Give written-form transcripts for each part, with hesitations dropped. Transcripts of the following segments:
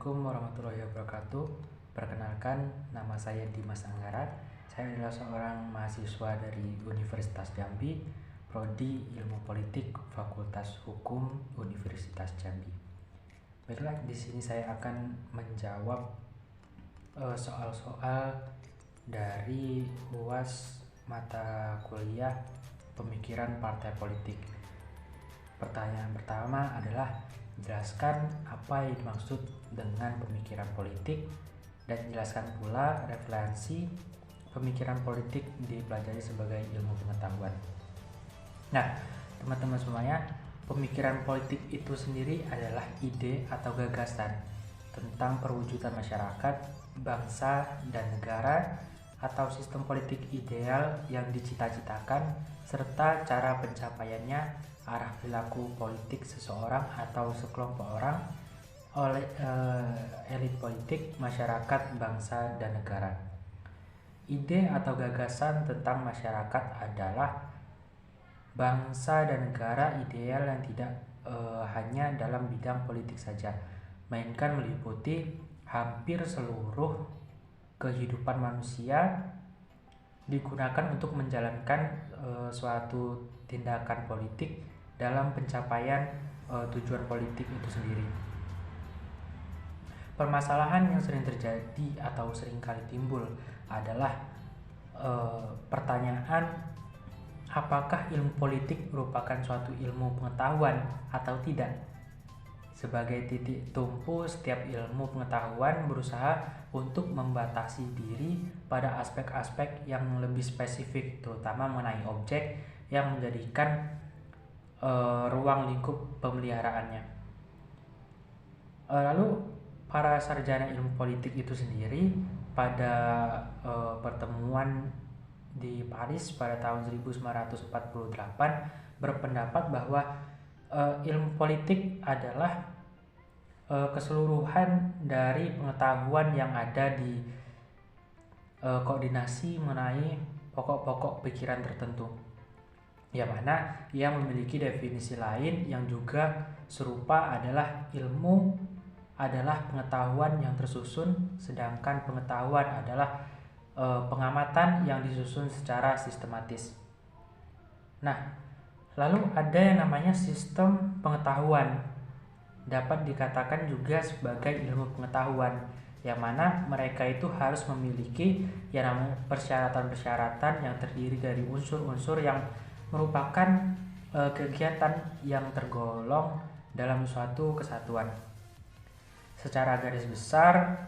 Assalamualaikum warahmatullahi wabarakatuh. Perkenalkan, nama saya Dimas Anggara. Saya adalah seorang mahasiswa dari Universitas Jambi, Prodi Ilmu Politik, Fakultas Hukum Universitas Jambi. Baiklah, di sini saya akan menjawab soal-soal dari UAS mata kuliah Pemikiran Partai Politik. Pertanyaan pertama adalah jelaskan apa yang dimaksud dengan pemikiran politik dan jelaskan pula referensi pemikiran politik dipelajari sebagai ilmu pengetahuan. Nah, teman-teman semuanya, pemikiran politik itu sendiri adalah ide atau gagasan tentang perwujudan masyarakat, bangsa, dan negara atau sistem politik ideal yang dicita-citakan serta cara pencapaiannya, arah perilaku politik seseorang atau sekelompok orang oleh elit politik, masyarakat, bangsa, dan negara. Ide atau gagasan tentang masyarakat adalah bangsa dan negara ideal yang tidak hanya dalam bidang politik saja, melainkan meliputi hampir seluruh kehidupan manusia, digunakan untuk menjalankan suatu tindakan politik dalam pencapaian tujuan politik itu sendiri. Permasalahan yang sering terjadi atau sering kali timbul adalah pertanyaan apakah ilmu politik merupakan suatu ilmu pengetahuan atau tidak. Sebagai titik tumpu, setiap ilmu pengetahuan berusaha untuk membatasi diri pada aspek-aspek yang lebih spesifik, terutama mengenai objek yang menjadikan ruang lingkup pemeliharaannya. Lalu para sarjana ilmu politik itu sendiri pada pertemuan di Paris pada tahun 1948 berpendapat bahwa ilmu politik adalah keseluruhan dari pengetahuan yang ada di koordinasi mengenai pokok-pokok pikiran tertentu, yang mana ia memiliki definisi lain yang juga serupa adalah ilmu adalah pengetahuan yang tersusun, sedangkan pengetahuan adalah pengamatan yang disusun secara sistematis. Nah, lalu ada yang namanya sistem pengetahuan, dapat dikatakan juga sebagai ilmu pengetahuan, yang mana mereka itu harus memiliki yang namanya persyaratan-persyaratan yang terdiri dari unsur-unsur yang merupakan kegiatan yang tergolong dalam suatu kesatuan. Secara garis besar,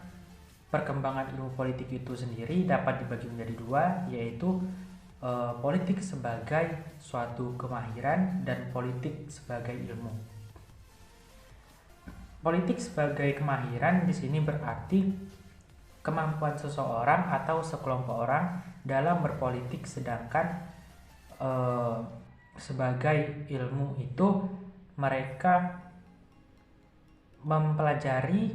perkembangan ilmu politik itu sendiri dapat dibagi menjadi dua, yaitu politik sebagai suatu kemahiran dan politik sebagai ilmu. Politik sebagai kemahiran di sini berarti kemampuan seseorang atau sekelompok orang dalam berpolitik, sedangkan sebagai ilmu itu mereka mempelajari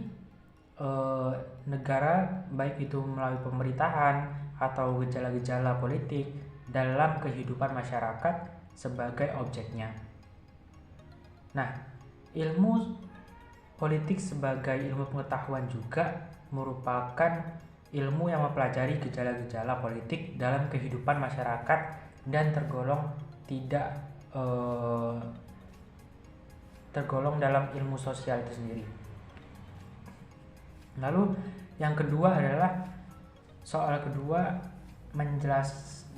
negara, baik itu melalui pemerintahan atau gejala-gejala politik dalam kehidupan masyarakat sebagai objeknya. Nah, ilmu politik sebagai ilmu pengetahuan juga merupakan ilmu yang mempelajari gejala-gejala politik dalam kehidupan masyarakat dan tergolong dalam ilmu sosial itu sendiri. Lalu yang kedua adalah soal kedua,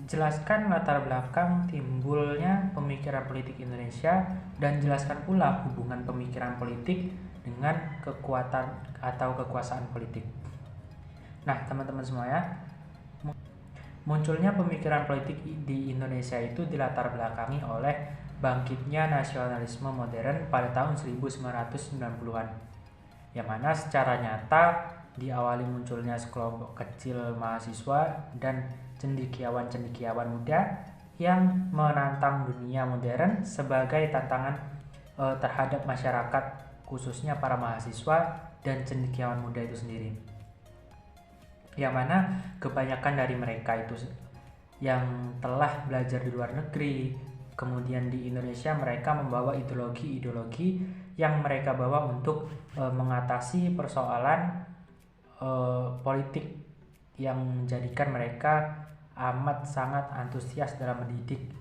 jelaskan latar belakang timbulnya pemikiran politik Indonesia dan jelaskan pula hubungan pemikiran politik dengan kekuatan atau kekuasaan politik. Nah, teman-teman semuanya, munculnya pemikiran politik di Indonesia itu dilatar belakangi oleh bangkitnya nasionalisme modern pada tahun 1990-an, yang mana secara nyata diawali munculnya sekelompok kecil mahasiswa dan cendekiawan-cendekiawan muda yang menantang dunia modern sebagai tantangan terhadap masyarakat, khususnya para mahasiswa dan cendekiawan muda itu sendiri, yang mana kebanyakan dari mereka itu yang telah belajar di luar negeri, kemudian di Indonesia mereka membawa ideologi-ideologi yang mereka bawa untuk mengatasi persoalan politik yang menjadikan mereka amat sangat antusias dalam mendidik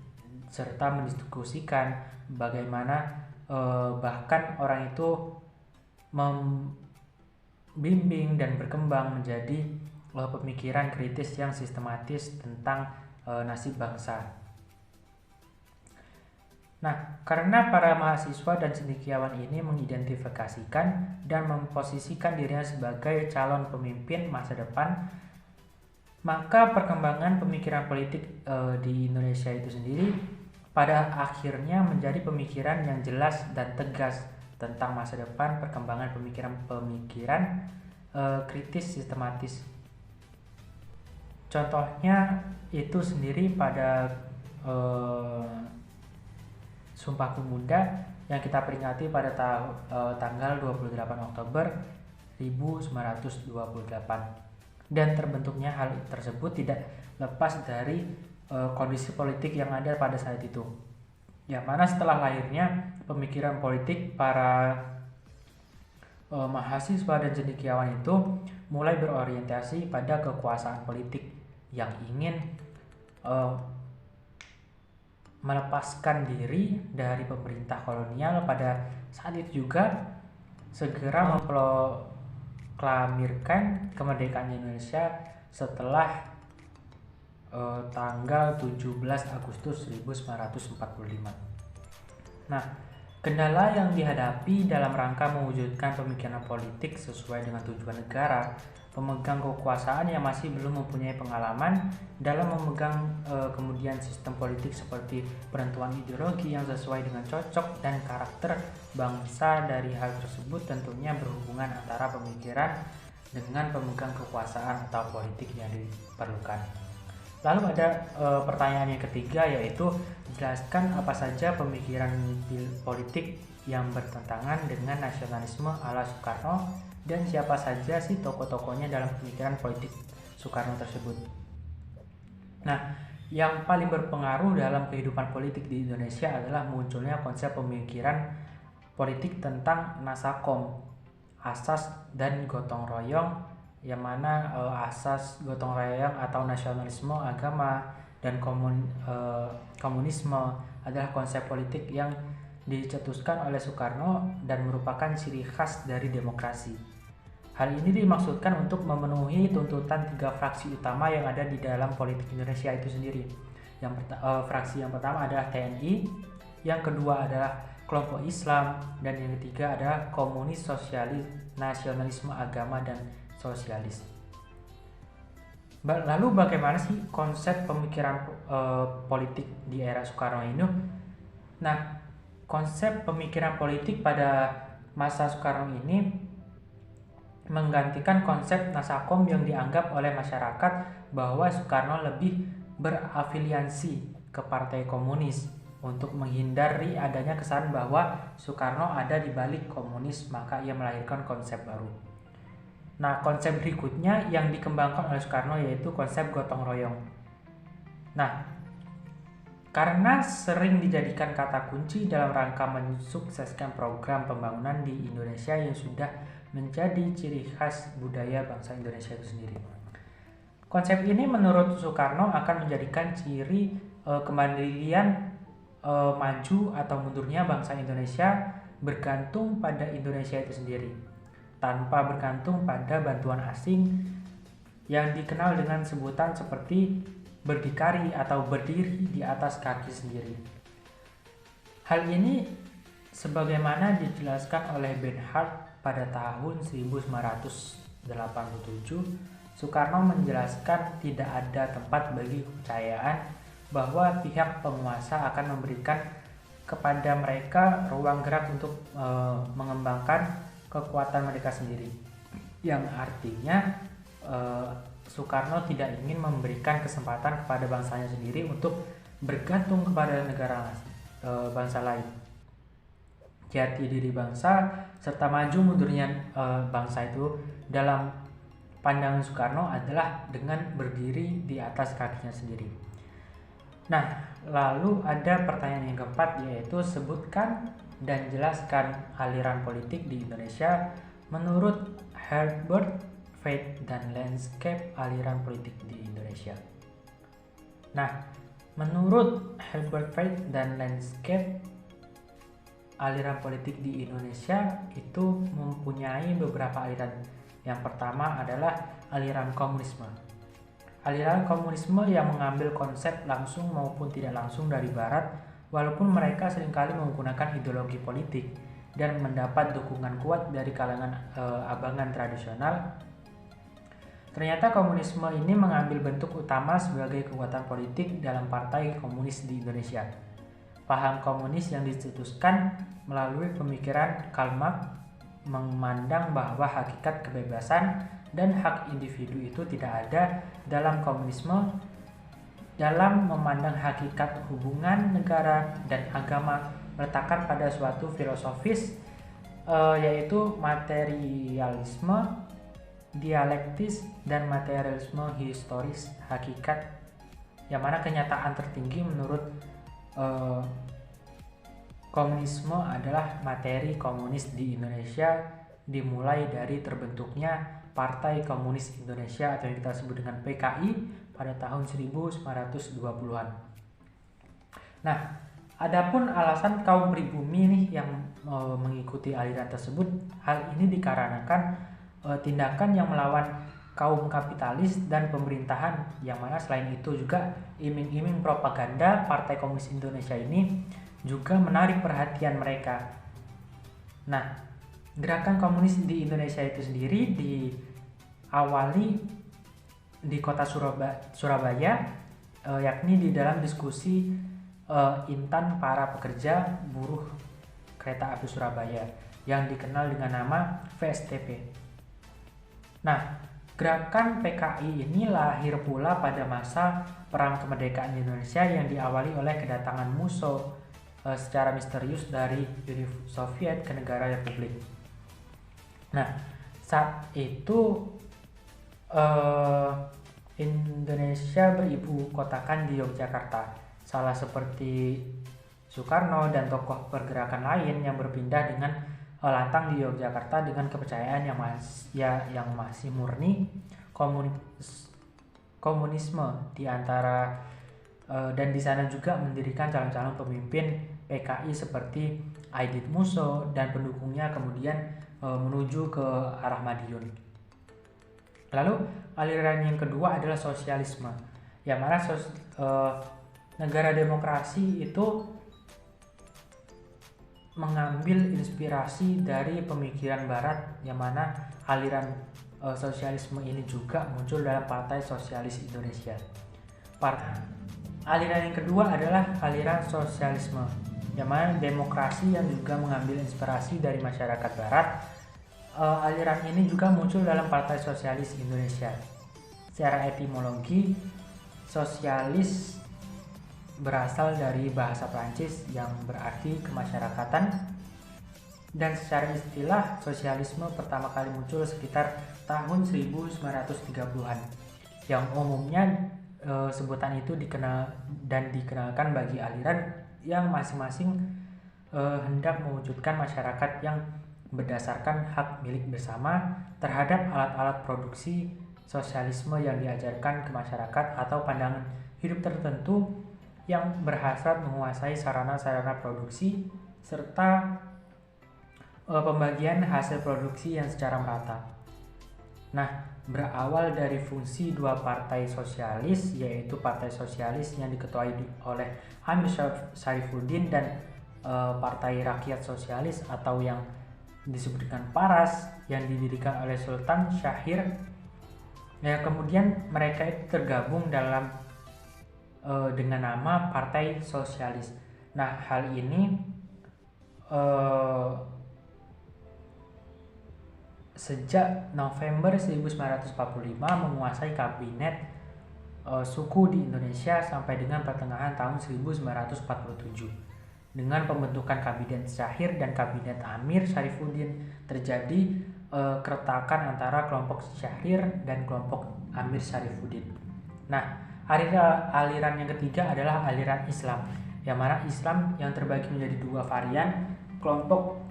serta mendiskusikan bagaimana bahkan orang itu membimbing dan berkembang menjadi pemikiran kritis yang sistematis tentang nasib bangsa. Nah, karena para mahasiswa dan cendekiawan ini mengidentifikasikan dan memposisikan dirinya sebagai calon pemimpin masa depan, maka perkembangan pemikiran politik di Indonesia itu sendiri pada akhirnya menjadi pemikiran yang jelas dan tegas tentang masa depan, perkembangan pemikiran kritis sistematis. Contohnya itu sendiri pada Sumpah Pemuda yang kita peringati pada tanggal 28 Oktober 1928. Dan terbentuknya hal tersebut tidak lepas dari kondisi politik yang ada pada saat itu. Yang mana setelah lahirnya pemikiran politik para mahasiswa dan cendekiawan itu mulai berorientasi pada kekuasaan politik yang ingin melepaskan diri dari pemerintah kolonial. Pada saat itu juga segera memproklamirkan kemerdekaan Indonesia setelah tanggal 17 Agustus 1945. Nah, kendala yang dihadapi dalam rangka mewujudkan pemikiran politik sesuai dengan tujuan negara, pemegang kekuasaan yang masih belum mempunyai pengalaman dalam memegang kemudian sistem politik seperti penentuan ideologi yang sesuai dengan cocok dan karakter bangsa. Dari hal tersebut tentunya berhubungan antara pemikiran dengan pemegang kekuasaan atau politik yang diperlukan. Lalu ada pertanyaan yang ketiga, yaitu jelaskan apa saja pemikiran politik yang bertentangan dengan nasionalisme ala Soekarno dan siapa saja sih tokoh-tokohnya dalam pemikiran politik Soekarno tersebut. Nah, yang paling berpengaruh dalam kehidupan politik di Indonesia adalah munculnya konsep pemikiran politik tentang nasakom, asas dan gotong royong, yang mana asas gotong royong atau nasionalisme agama dan komunisme adalah konsep politik yang dicetuskan oleh Soekarno dan merupakan ciri khas dari demokrasi. Hal ini dimaksudkan untuk memenuhi tuntutan tiga fraksi utama yang ada di dalam politik Indonesia itu sendiri. Fraksi yang pertama adalah TNI, yang kedua adalah kelompok Islam, dan yang ketiga adalah komunis, sosialis, nasionalisme agama, dan sosialis. Lalu bagaimana sih konsep pemikiran politik di era Soekarno ini? Nah, konsep pemikiran politik pada masa Soekarno ini menggantikan konsep nasakom yang dianggap oleh masyarakat bahwa Soekarno lebih berafiliasi ke Partai Komunis. Untuk menghindari adanya kesan bahwa Soekarno ada di balik komunis, maka ia melahirkan konsep baru. Nah, konsep berikutnya yang dikembangkan oleh Soekarno yaitu konsep gotong royong. Nah, karena sering dijadikan kata kunci dalam rangka mensukseskan program pembangunan di Indonesia yang sudah menjadi ciri khas budaya bangsa Indonesia itu sendiri. Konsep ini menurut Soekarno akan menjadikan ciri kemandirian maju atau mundurnya bangsa Indonesia bergantung pada Indonesia itu sendiri, tanpa bergantung pada bantuan asing yang dikenal dengan sebutan seperti berdikari atau berdiri di atas kaki sendiri. Hal ini sebagaimana dijelaskan oleh Bernhard pada tahun 1987, Soekarno menjelaskan tidak ada tempat bagi kepercayaan bahwa pihak penguasa akan memberikan kepada mereka ruang gerak untuk mengembangkan kekuatan mereka sendiri. Yang artinya Soekarno tidak ingin memberikan kesempatan kepada bangsanya sendiri untuk bergantung kepada negara bangsa lain. Jati diri bangsa serta maju mundurnya bangsa itu dalam pandangan Soekarno adalah dengan berdiri di atas kakinya sendiri. Nah, lalu ada pertanyaan yang keempat, yaitu sebutkan dan jelaskan aliran politik di Indonesia menurut Herbert Fate dan Landscape Aliran Politik di Indonesia. Nah, menurut Herbert Fate dan Landscape aliran politik di Indonesia itu mempunyai beberapa aliran. Yang pertama adalah aliran komunisme. Aliran komunisme yang mengambil konsep langsung maupun tidak langsung dari Barat, walaupun mereka seringkali menggunakan ideologi politik dan mendapat dukungan kuat dari kalangan abangan tradisional. Ternyata komunisme ini mengambil bentuk utama sebagai kekuatan politik dalam Partai Komunis di Indonesia. Paham komunis yang dicetuskan melalui pemikiran Karl Marx memandang bahwa hakikat kebebasan dan hak individu itu tidak ada dalam komunisme. Dalam memandang hakikat hubungan negara dan agama meletakkan pada suatu filosofis yaitu materialisme dialektis dan materialisme historis hakikat, yang mana kenyataan tertinggi menurut komunisme adalah materi komunis di Indonesia dimulai dari terbentuknya Partai Komunis Indonesia atau yang kita sebut dengan PKI pada tahun 1920-an. Nah, adapun alasan kaum pribumi nih yang mengikuti aliran tersebut, hal ini dikarenakan tindakan yang melawan kaum kapitalis dan pemerintahan, yang mana selain itu juga iming-iming propaganda Partai Komunis Indonesia ini juga menarik perhatian mereka. Nah, gerakan komunis di Indonesia itu sendiri diawali di kota Surabaya, yakni di dalam diskusi Intan para pekerja buruh kereta api Surabaya yang dikenal dengan nama VSTP. Nah, gerakan PKI ini lahir pula pada masa Perang Kemerdekaan Indonesia yang diawali oleh kedatangan Musso secara misterius dari Uni Soviet ke negara Republik. Nah, saat itu Indonesia beribu kotakan di Yogyakarta, salah seperti Soekarno dan tokoh pergerakan lain yang berpindah dengan lantang di Yogyakarta dengan kepercayaan yang masih murni komunisme di antara dan di sana juga mendirikan calon-calon pemimpin PKI seperti Aidit Musso dan pendukungnya kemudian menuju ke arah Madiun. Lalu aliran yang kedua adalah sosialisme, yang mana negara demokrasi itu mengambil inspirasi dari pemikiran Barat, yang mana aliran sosialisme ini juga muncul dalam Partai Sosialis Indonesia. Aliran yang kedua adalah aliran sosialisme, yang mana demokrasi yang juga mengambil inspirasi dari masyarakat Barat. Aliran ini juga muncul dalam Partai Sosialis Indonesia. Secara etimologi, sosialis berasal dari bahasa Prancis yang berarti kemasyarakatan, dan secara istilah sosialisme pertama kali muncul sekitar tahun 1930-an, yang umumnya sebutan itu dikenalkan bagi aliran yang masing-masing hendak mewujudkan masyarakat yang berdasarkan hak milik bersama terhadap alat-alat produksi. Sosialisme yang diajarkan ke masyarakat atau pandangan hidup tertentu yang berhasrat menguasai sarana-sarana produksi serta pembagian hasil produksi yang secara merata. Nah, berawal dari fungsi dua partai sosialis, yaitu Partai Sosialis yang diketuai oleh Amir Syarifuddin dan Partai Rakyat Sosialis atau yang disebut dengan PARAS yang didirikan oleh Sultan Syahrir. Ya, kemudian mereka itu tergabung dalam dengan nama Partai Sosialis. Nah, hal ini sejak November 1945 menguasai kabinet suku di Indonesia sampai dengan pertengahan tahun 1947 dengan pembentukan kabinet Syahrir dan kabinet Amir Syarifuddin. Terjadi keretakan antara kelompok Syahrir dan kelompok Amir Syarifuddin. Nah, aliran yang ketiga adalah aliran Islam, yang mana Islam yang terbagi menjadi dua varian, kelompok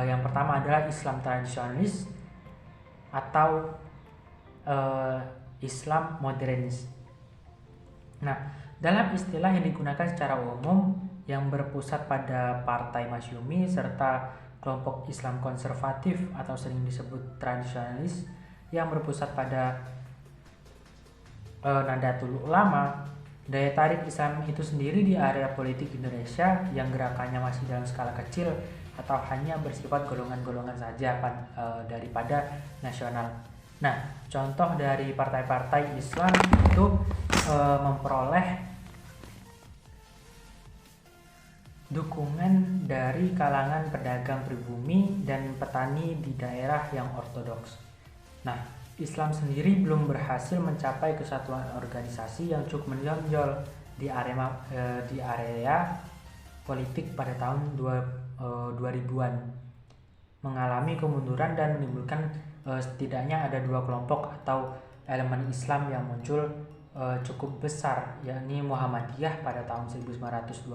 yang pertama adalah Islam tradisionalis atau Islam modernis. Nah, dalam istilah yang digunakan secara umum yang berpusat pada Partai Masyumi serta kelompok Islam konservatif atau sering disebut tradisionalis yang berpusat pada Nahdlatul Ulama, daya tarik Islam itu sendiri di area politik Indonesia yang gerakannya masih dalam skala kecil atau hanya bersifat golongan-golongan saja daripada nasional. Nah, contoh dari partai-partai Islam itu memperoleh dukungan dari kalangan pedagang pribumi dan petani di daerah yang ortodoks. Nah, Islam sendiri belum berhasil mencapai kesatuan organisasi yang cukup menonjol di area politik pada tahun 2000-an, mengalami kemunduran dan menimbulkan setidaknya ada dua kelompok atau elemen Islam yang muncul cukup besar, yakni Muhammadiyah pada tahun 1912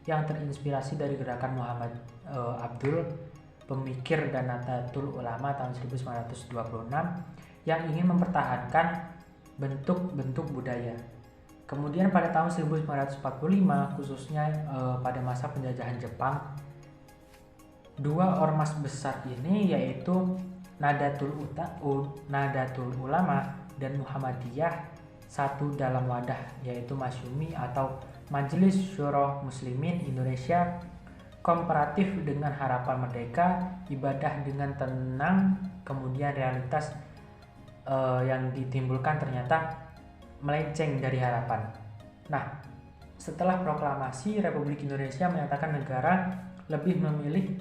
yang terinspirasi dari gerakan Muhammad Abdul, pemikir dan Nahdlatul Ulama tahun 1926 yang ingin mempertahankan bentuk-bentuk budaya. Kemudian pada tahun 1945, khususnya pada masa penjajahan Jepang, dua ormas besar ini yaitu Nahdlatul Ulama dan Muhammadiyah satu dalam wadah, yaitu Masyumi atau Majelis Syuro Muslimin Indonesia, komparatif dengan harapan merdeka, ibadah dengan tenang, kemudian realitas yang ditimbulkan ternyata melenceng dari harapan. Nah, setelah proklamasi Republik Indonesia menyatakan negara lebih memilih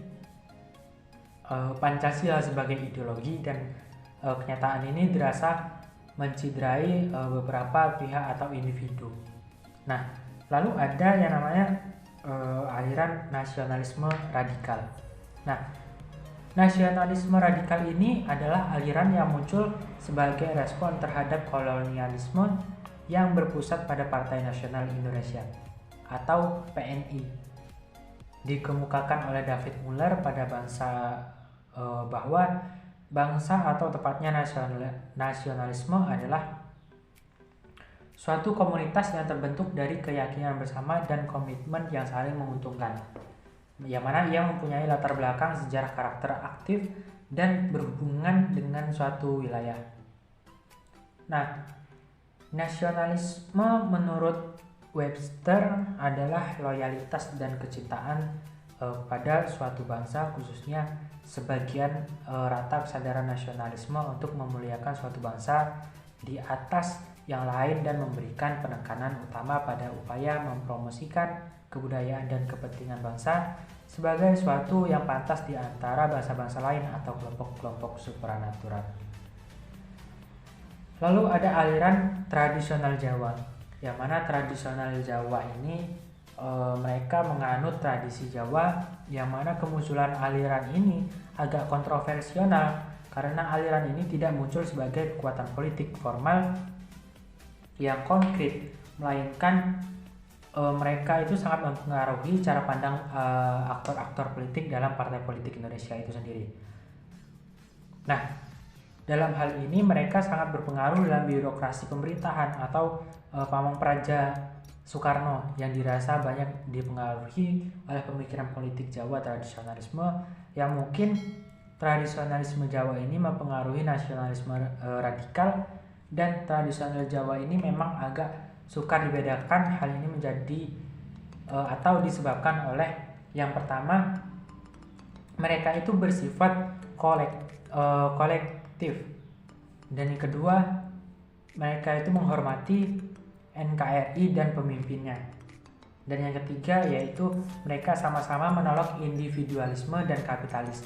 Pancasila sebagai ideologi, dan kenyataan ini dirasa menciderai beberapa pihak atau individu. Nah, lalu ada yang namanya aliran nasionalisme radikal. Nah, nasionalisme radikal ini adalah aliran yang muncul sebagai respon terhadap kolonialisme yang berpusat pada Partai Nasional Indonesia atau PNI. Dikemukakan oleh David Muller pada bahwa bangsa atau tepatnya nasionalisme adalah suatu komunitas yang terbentuk dari keyakinan bersama dan komitmen yang saling menguntungkan, yang mana ia mempunyai latar belakang sejarah karakter aktif dan berhubungan dengan suatu wilayah. Nah, nasionalisme menurut Webster adalah loyalitas dan kecintaan pada suatu bangsa, khususnya sebagian rata kesadaran nasionalisme untuk memuliakan suatu bangsa di atas yang lain dan memberikan penekanan utama pada upaya mempromosikan kebudayaan dan kepentingan bangsa sebagai suatu yang pantas di antara bangsa-bangsa lain atau kelompok-kelompok supranatural. Lalu ada aliran tradisional Jawa, yang mana tradisional Jawa ini mereka menganut tradisi Jawa, yang mana kemunculan aliran ini agak kontroversial karena aliran ini tidak muncul sebagai kekuatan politik formal yang konkret, melainkan mereka itu sangat mempengaruhi cara pandang aktor-aktor politik dalam partai politik Indonesia itu sendiri. Nah, dalam hal ini mereka sangat berpengaruh dalam birokrasi pemerintahan atau Pamong Praja Soekarno yang dirasa banyak dipengaruhi oleh pemikiran politik Jawa tradisionalisme, yang mungkin tradisionalisme Jawa ini mempengaruhi nasionalisme radikal, dan tradisional Jawa ini memang agak sukar dibedakan. Hal ini menjadi atau disebabkan oleh yang pertama, mereka itu bersifat kolektif, dan yang kedua, mereka itu menghormati NKRI dan pemimpinnya, dan yang ketiga yaitu mereka sama-sama menolak individualisme dan kapitalis.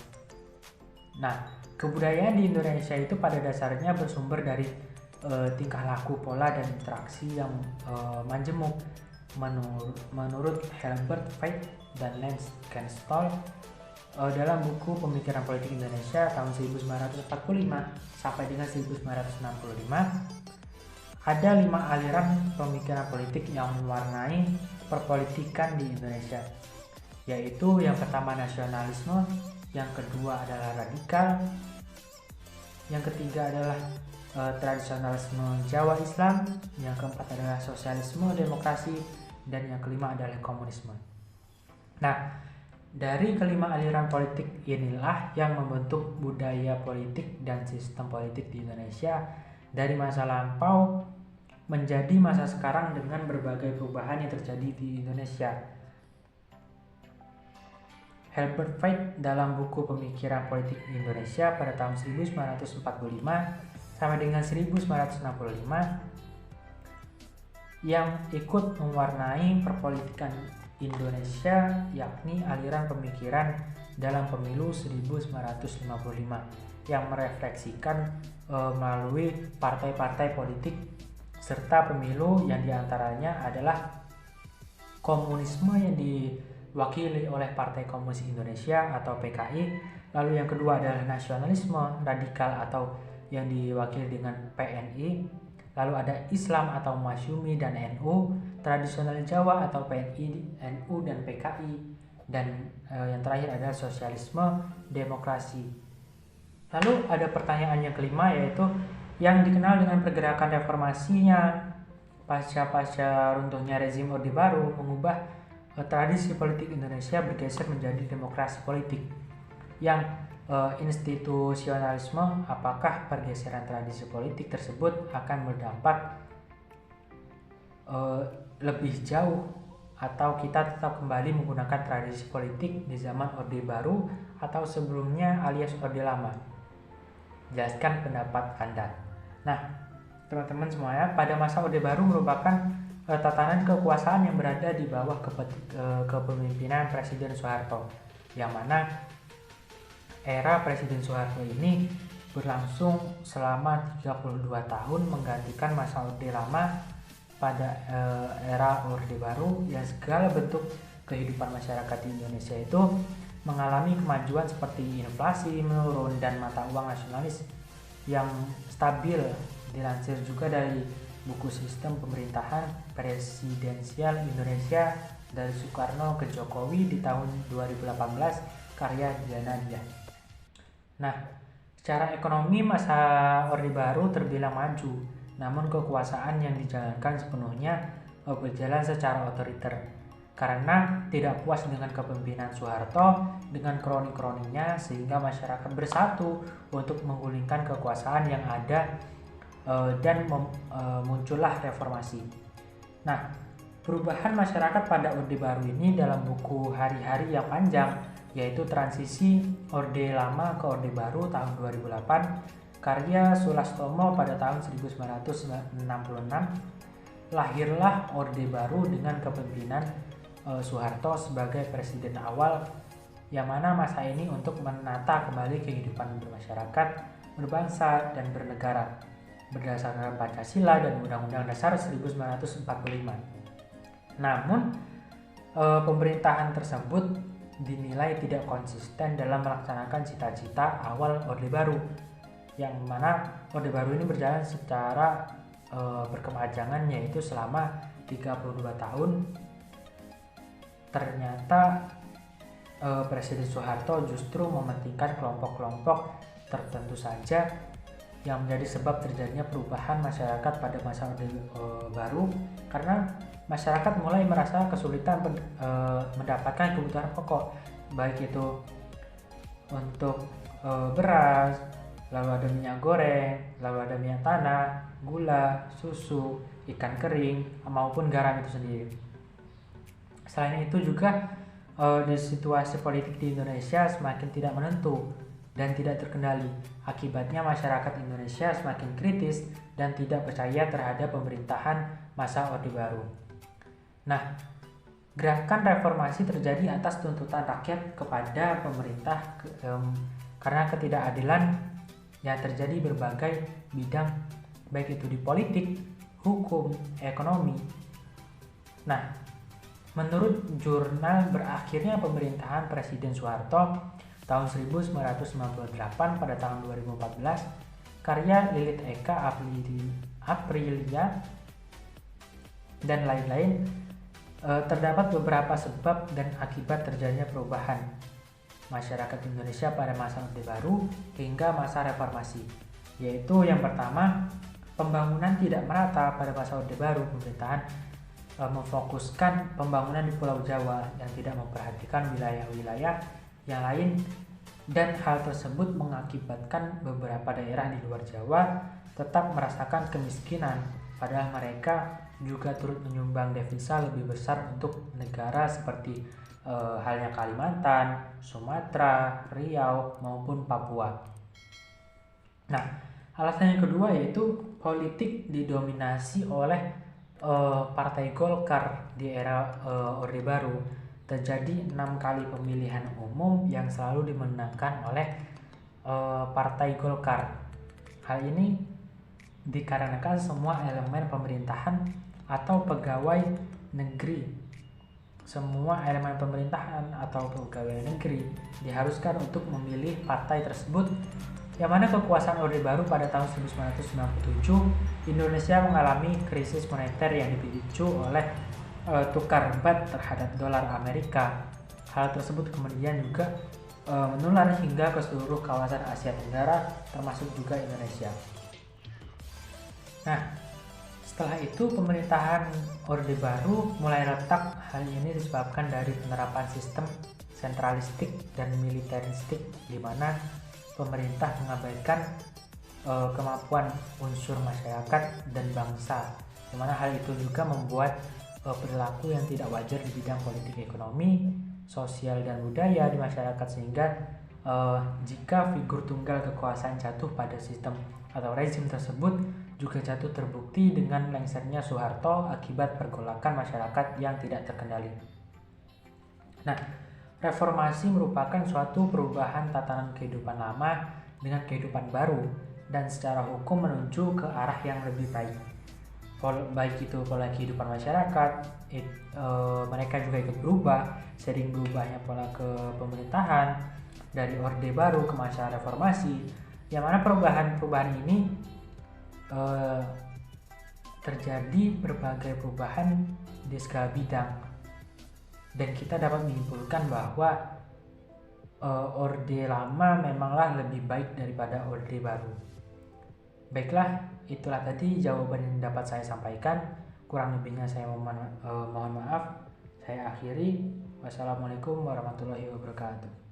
Nah, kebudayaan di Indonesia itu pada dasarnya bersumber dari tingkah laku, pola, dan interaksi yang majemuk. Menurut Herbert Feith dan Lance Kenstol dalam buku Pemikiran Politik Indonesia tahun 1945 sampai dengan 1965, ada 5 aliran pemikiran politik yang mewarnai perpolitikan di Indonesia. yaitu yang pertama nasionalisme, yang kedua adalah radikal, yang ketiga adalah tradisionalisme Jawa Islam, yang keempat adalah sosialisme demokrasi, dan yang kelima adalah komunisme. Nah, dari kelima aliran politik inilah yang membentuk budaya politik dan sistem politik di Indonesia dari masa lampau menjadi masa sekarang dengan berbagai perubahan yang terjadi di Indonesia. Herbert Feith dalam buku Pemikiran Politik Indonesia pada tahun 1945 sampai dengan 1965 yang ikut mewarnai perpolitikan Indonesia, yakni aliran pemikiran dalam pemilu 1955 yang merefleksikan melalui partai-partai politik serta pemilu yang diantaranya adalah komunisme yang diwakili oleh Partai Komunis Indonesia atau PKI, lalu yang kedua adalah nasionalisme radikal atau yang diwakili dengan PNI, lalu ada Islam atau Masyumi dan NU, tradisional Jawa atau PNI, NU dan PKI, dan yang terakhir adalah sosialisme demokrasi. Lalu ada pertanyaan yang kelima, yaitu yang dikenal dengan pergerakan reformasinya pasca runtuhnya rezim Orde Baru mengubah tradisi politik Indonesia bergeser menjadi demokrasi politik yang institusionalisme. Apakah pergeseran tradisi politik tersebut akan berdampak lebih jauh atau kita tetap kembali menggunakan tradisi politik di zaman Orde Baru atau sebelumnya alias Orde Lama? Jelaskan pendapat Anda. Nah, teman-teman semuanya, pada masa Orde Baru merupakan tatanan kekuasaan yang berada di bawah kepemimpinan Presiden Soeharto, yang mana era Presiden Soeharto ini berlangsung selama 32 tahun menggantikan masa Orde Lama pada era Orde Baru, yang segala bentuk kehidupan masyarakat di Indonesia itu mengalami kemajuan seperti inflasi menurun dan mata uang nasionalis yang stabil. Dilansir juga dari buku Sistem Pemerintahan Presidensial Indonesia dari Soekarno ke Jokowi di tahun 2018 karya Diana Dia. Nah, secara ekonomi masa Orde Baru terbilang maju, namun kekuasaan yang dijalankan sepenuhnya berjalan secara otoriter karena tidak puas dengan kepemimpinan Soeharto dengan kroni-kroninya, sehingga masyarakat bersatu untuk menggulingkan kekuasaan yang ada dan muncullah reformasi. Nah, perubahan masyarakat pada Orde Baru ini dalam buku Hari-Hari yang Panjang, yaitu Transisi Orde Lama ke Orde Baru tahun 2008, karya Sulastomo pada tahun 1966, lahirlah Orde Baru dengan kepemimpinan Soeharto sebagai presiden awal, yang mana masa ini untuk menata kembali kehidupan bermasyarakat, berbangsa, dan bernegara berdasarkan Pancasila dan Undang-Undang Dasar 1945. Namun, pemerintahan tersebut dinilai tidak konsisten dalam melaksanakan cita-cita awal Orde Baru, yang mana Orde Baru ini berjalan secara berkemajangan, yaitu selama 32 tahun. Ternyata Presiden Soeharto justru mementingkan kelompok-kelompok tertentu saja, yang menjadi sebab terjadinya perubahan masyarakat pada masa Orde Baru, karena masyarakat mulai merasa kesulitan mendapatkan kebutuhan pokok, baik itu untuk beras, lalu ada minyak goreng, lalu ada minyak tanah, gula, susu, ikan kering, maupun garam itu sendiri. Selain itu juga di situasi politik di Indonesia semakin tidak menentu dan tidak terkendali. Akibatnya masyarakat Indonesia semakin kritis dan tidak percaya terhadap pemerintahan masa Orde Baru. Nah, gerakan reformasi terjadi atas tuntutan rakyat kepada pemerintah karena ketidakadilan yang terjadi berbagai bidang, baik itu di politik, hukum, ekonomi. Nah, menurut jurnal Berakhirnya Pemerintahan Presiden Soeharto tahun 1998 pada tahun 2014, karya Lilit Eka Aprilia dan lain-lain, Terdapat beberapa sebab dan akibat terjadinya perubahan masyarakat Indonesia pada masa Orde Baru hingga masa reformasi, yaitu yang pertama, pembangunan tidak merata. Pada masa Orde Baru, pemerintahan memfokuskan pembangunan di Pulau Jawa yang tidak memperhatikan wilayah-wilayah yang lain, dan hal tersebut mengakibatkan beberapa daerah di luar Jawa tetap merasakan kemiskinan, padahal mereka juga turut menyumbang devisa lebih besar untuk negara seperti halnya Kalimantan, Sumatera, Riau, maupun Papua. Nah, alasan yang kedua yaitu politik didominasi oleh Partai Golkar di era Orde Baru. Terjadi 6 kali pemilihan umum yang selalu dimenangkan oleh Partai Golkar. Hal ini dikarenakan semua elemen pemerintahan atau pegawai negeri diharuskan untuk memilih partai tersebut, yang mana kekuasaan Orde Baru pada tahun 1997 Indonesia mengalami krisis moneter yang dipicu oleh tukar bat terhadap dolar Amerika. Hal tersebut kemudian juga menular hingga ke seluruh kawasan Asia Tenggara termasuk juga Indonesia. Nah, setelah itu pemerintahan Orde Baru mulai retak. Hal ini disebabkan dari penerapan sistem sentralistik dan militeristik, di mana pemerintah mengabaikan kemampuan unsur masyarakat dan bangsa, di mana hal itu juga membuat perilaku yang tidak wajar di bidang politik, ekonomi, sosial, dan budaya di masyarakat, sehingga jika figur tunggal kekuasaan jatuh pada sistem atau rezim tersebut juga jatuh terbukti dengan lengsernya Soeharto akibat pergolakan masyarakat yang tidak terkendali. Nah, reformasi merupakan suatu perubahan tatanan kehidupan lama dengan kehidupan baru dan secara hukum menuju ke arah yang lebih baik. Baik itu pola kehidupan masyarakat, mereka juga ikut berubah. Sering berubahnya pola kepemerintahan dari Orde Baru ke masa reformasi, yang mana perubahan-perubahan ini terjadi berbagai perubahan di segala bidang, dan kita dapat menyimpulkan bahwa Orde Lama memanglah lebih baik daripada Orde Baru. Baiklah, itulah tadi jawaban yang dapat saya sampaikan. Kurang lebihnya saya mohon maaf. Saya akhiri. Wassalamualaikum warahmatullahi wabarakatuh.